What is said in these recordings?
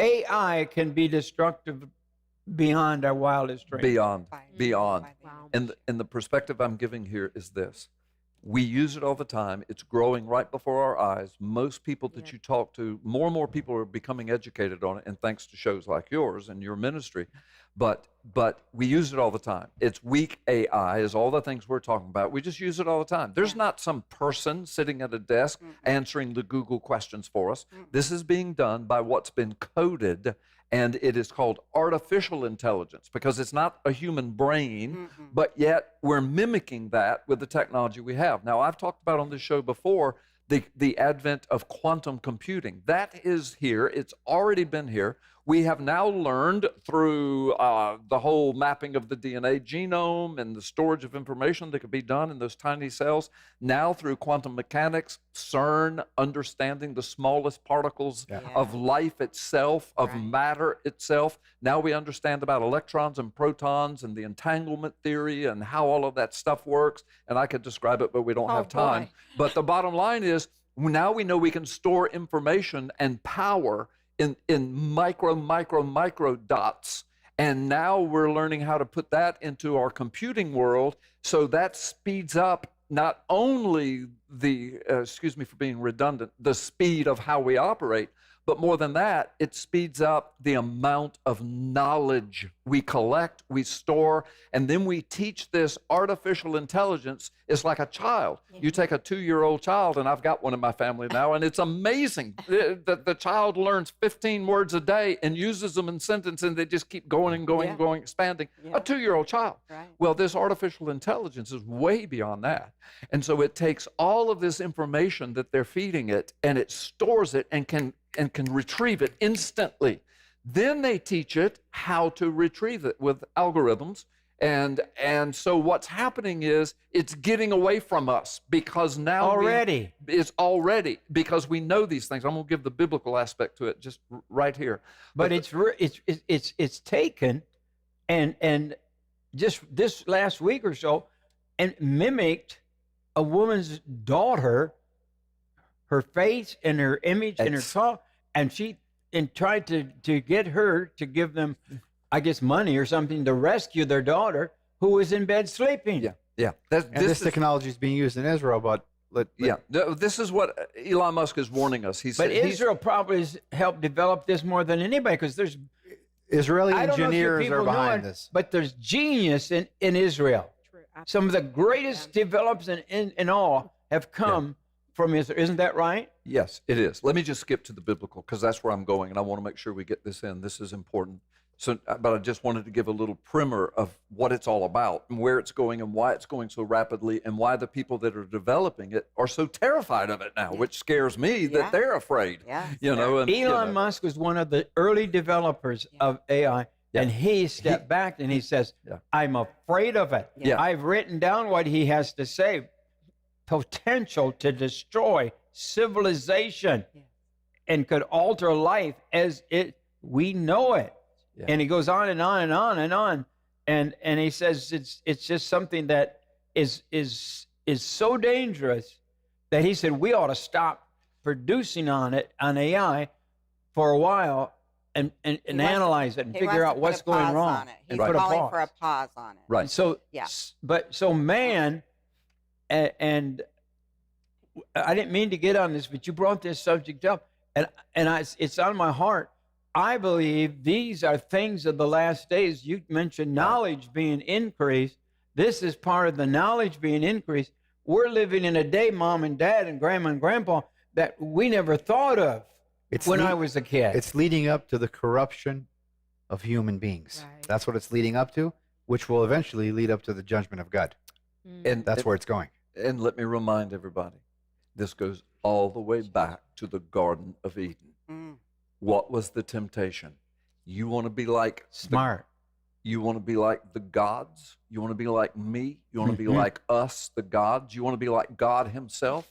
AI can be destructive beyond our wildest dreams. Beyond. Wow. And the perspective I'm giving here is this. We use it all the time. It's growing right before our eyes. Most people that you talk to, more and more people are becoming educated on it, and thanks to shows like yours and your ministry. But we use it all the time. It's weak AI is all the things we're talking about. We just use it all the time. There's not some person sitting at a desk answering the Google questions for us. This is being done by what's been coded, and it is called artificial intelligence because it's not a human brain, but yet we're mimicking that with the technology we have. Now, I've talked about on this show before the advent of quantum computing. That is here. It's already been here. We have now learned through the whole mapping of the DNA genome and the storage of information that could be done in those tiny cells. Now through quantum mechanics, CERN, understanding the smallest particles of life itself, of matter itself. Now we understand about electrons and protons and the entanglement theory and how all of that stuff works. And I could describe it, but we don't have time. But the bottom line is, now we know we can store information and power in micro dots. And now we're learning how to put that into our computing world. So that speeds up not only the, excuse me for being redundant, the speed of how we operate, but more than that, it speeds up the amount of knowledge we collect, we store, and then we teach this artificial intelligence. It's like a child. You take a 2-year-old child, and I've got one in my family now, and it's amazing that the child learns 15 words a day and uses them in sentences, and they just keep going and going and going, expanding. A 2-year-old child. Well, this artificial intelligence is way beyond that. And so it takes all of this information that they're feeding it, and it stores it and can retrieve it instantly. Then they teach it how to retrieve it with algorithms. And so what's happening is it's getting away from us because now it's already because we know these things. I'm going to give the biblical aspect to it just right here. But it's taken and just this last week or so and mimicked a woman's daughter, her face and her image and her talk, and tried to get her to give them, I guess, money or something to rescue their daughter who was in bed sleeping. This technology is being used in Israel, but this is what Elon Musk is warning us. He said, Israel probably has helped develop this more than anybody because there's Israeli engineers are behind this. But there's genius in Israel. Some of the greatest developments in all have come from Israel. Isn't that right? Yes, it is. Let me just skip to the biblical because that's where I'm going, and I want to make sure we get this in. This is important. So, but I just wanted to give a little primer of what it's all about and where it's going and why it's going so rapidly and why the people that are developing it are so terrified of it now, which scares me that they're afraid. You know, and, Elon Musk was one of the early developers of AI. And he stepped back and he says, I'm afraid of it. I've written down what he has to say. Potential to destroy civilization and could alter life as we know it. And he goes on and on and on and on. And he says it's just something that is so dangerous that he said we ought to stop producing on AI for a while and analyze it and figure out what's going wrong. He's calling for a pause on it. Right. So so man, and I didn't mean to get on this, but you brought this subject up, and it's on my heart. I believe these are things of the last days. You mentioned knowledge being increased. This is part of the knowledge being increased. We're living in a day, Mom and Dad and Grandma and Grandpa, that we never thought of when I was a kid. It's leading up to the corruption of human beings. That's what it's leading up to, which will eventually lead up to the judgment of God. And that's where it's going. And let me remind everybody, this goes all the way back to the Garden of Eden. What was the temptation? You want to be like smart. You want to be like the gods? You want to be like me? You want to be like us, the gods? You want to be like God himself?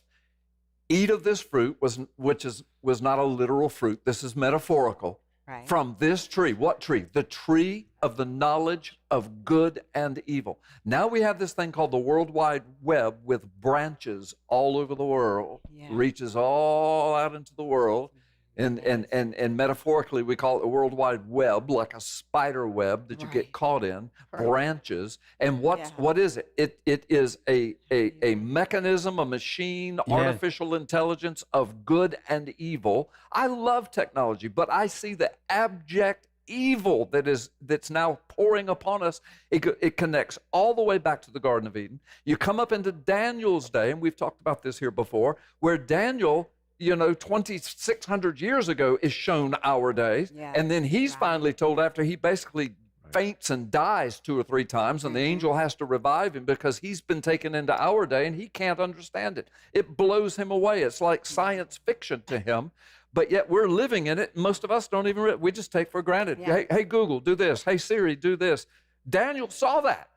Eat of this fruit, which was not a literal fruit. This is metaphorical. From this tree. What tree? The tree of the knowledge of good and evil. Now we have this thing called the World Wide Web with branches all over the world. Reaches all out into the world. And metaphorically, we call it the World Wide Web, like a spider web that you get caught in, branches. And what is it? It is a mechanism, a machine, artificial intelligence of good and evil. I love technology, but I see the abject evil that's now pouring upon us. It connects all the way back to the Garden of Eden. You come up into Daniel's day, and we've talked about this here before, where Daniel, 2,600 years ago is shown our days. And then he's finally told, after he basically faints and dies 2 or 3 times, and the angel has to revive him because he's been taken into our day and he can't understand it. It blows him away. It's like science fiction to him. But yet we're living in it. Most of us don't even, we just take for granted. Hey, Google, do this. Hey, Siri, do this. Daniel saw that.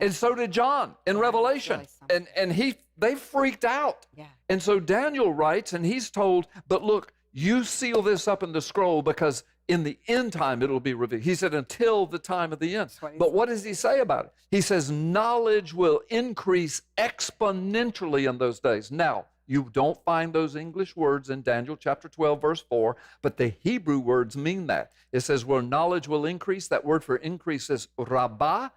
And so did John in Revelation. And they freaked out. And so Daniel writes, and he's told, but look, you seal this up in the scroll because in the end time it'll be revealed. He said, until the time of the end. But what does he say about it? He says, knowledge will increase exponentially in those days. Now, you don't find those English words in Daniel chapter 12, verse 4, but the Hebrew words mean that. It says, where knowledge will increase, that word for increase is Rabbi.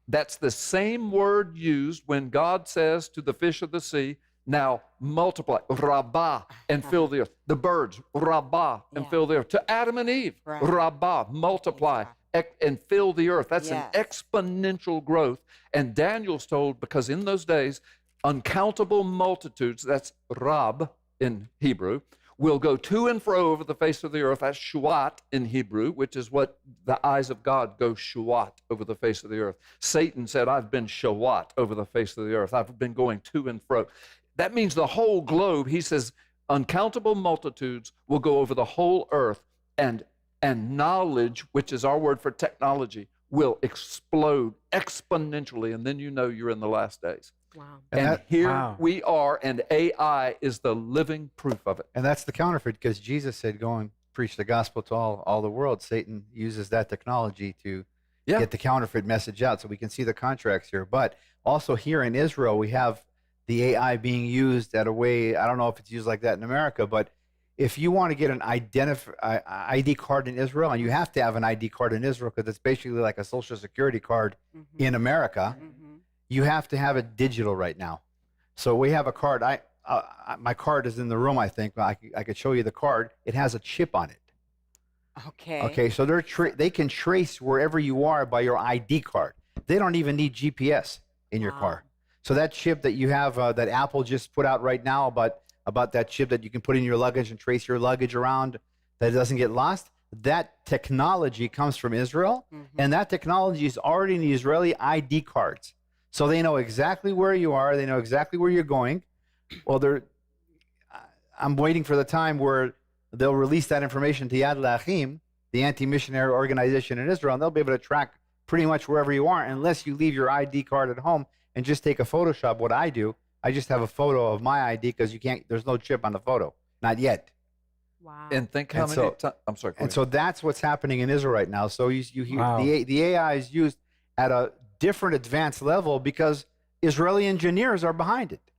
That's the same word used when God says to the fish of the sea, now multiply, Rabba, and fill the earth. The birds, Rabba, and fill the earth. To Adam and Eve, Rabba, multiply, and fill the earth. That's an exponential growth. And Daniel's told, because in those days, uncountable multitudes, that's Rab in Hebrew, will go to and fro over the face of the earth. That's shuat in Hebrew, which is what the eyes of God go shuat over the face of the earth. Satan said, I've been shuat over the face of the earth. I've been going to and fro. That means the whole globe. He says, uncountable multitudes will go over the whole earth, and knowledge, which is our word for technology, will explode exponentially, and then you're in the last days. Wow. And here we are, and AI is the living proof of it. And that's the counterfeit, because Jesus said, go and preach the gospel to all the world. Satan uses that technology to get the counterfeit message out. So we can see the contracts here. But also here in Israel, we have the AI being used at a way, I don't know if it's used like that in America, but if you want to get an ID card in Israel, and you have to have an ID card in Israel because it's basically like a social security card in America, you have to have it digital right now. So we have a card. My card is in the room, I think. I could show you the card. It has a chip on it. Okay, so they can trace wherever you are by your ID card. They don't even need GPS in your car. So that chip that you have, that Apple just put out right now about that chip that you can put in your luggage and trace your luggage around that it doesn't get lost, that technology comes from Israel, and that technology is already in the Israeli ID cards. So they know exactly where you are. They know exactly where you're going. Well, I'm waiting for the time where they'll release that information to Yad L'Achim, the anti-missionary organization in Israel, and they'll be able to track pretty much wherever you are, unless you leave your ID card at home and just take a Photoshop. What I do, I just have a photo of my ID because there's no chip on the photo. Not yet. Wow. And think how many times, I'm sorry. And so that's what's happening in Israel right now. So you hear the AI is used at a different advanced level because Israeli engineers are behind it.